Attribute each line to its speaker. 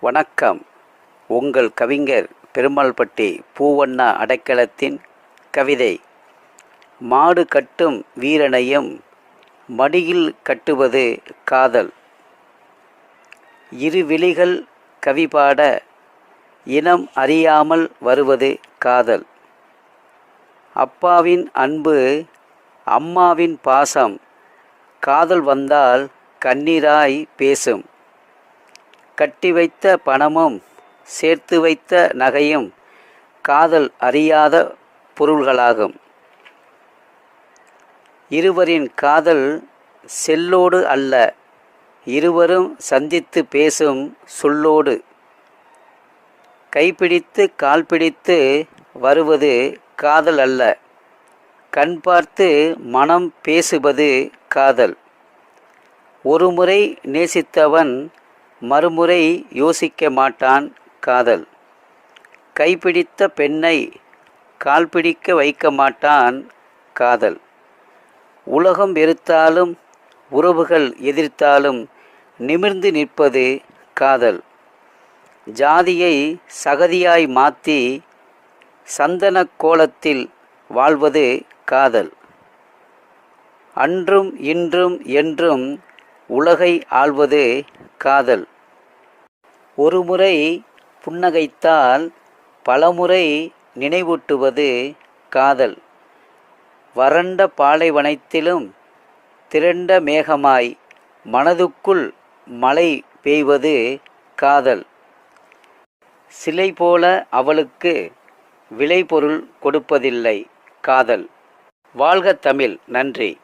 Speaker 1: வணக்கம். உங்கள் கவிஞர் பெருமாள்பட்டி பூவண்ணா அடைக்கலத்தின் கவிதை. மாடு கட்டும் வீரனையும் மடியில் கட்டுவது காதல். இரு விழிகள் கவிபாட இனம் அறியாமல் வருவது காதல். அப்பாவின் அன்பு, அம்மாவின் பாசம், காதல் வந்தால் கண்ணீராய் பேசும். கட்டி வைத்த பணமும் சேர்த்து வைத்த நகையும் காதல் அறியாத பொருள்களாகும். இருவரின் காதல் செல்லோடு அல்ல, இருவரும் சந்தித்து பேசும் சொல்லோடு. கைப்பிடித்து கால் பிடித்து வருவது காதல் அல்ல, கண் பார்த்து மனம் பேசுவது காதல். ஒருமுறை நேசித்தவன் மறுமுறை யோசிக்க மாட்டான் காதல். கைப்பிடித்த பெண்ணை கால் பிடிக்க வைக்க மாட்டான் காதல். உலகம் வெறுத்தாலும் உறவுகள் எதிர்த்தாலும் நிமிர்ந்து நிற்பது காதல். ஜாதியை சகதியாய் மாற்றி சந்தன கோலத்தில் வாழ்வது காதல். அன்றும் இன்றும் என்றும் உலகை ஆள்வது காதல். ஒருமுறை புன்னகைத்தால் பலமுறை நினைவூட்டுவது காதல். வறண்ட பாலைவனத்திலும் திரண்ட மேகமாய் மனதுக்குள் மழை பெய்வது காதல். சிலை போல அவளுக்கு விளைபொருள் கொடுப்பதில்லை காதல். வாழ்க தமிழ். நன்றி.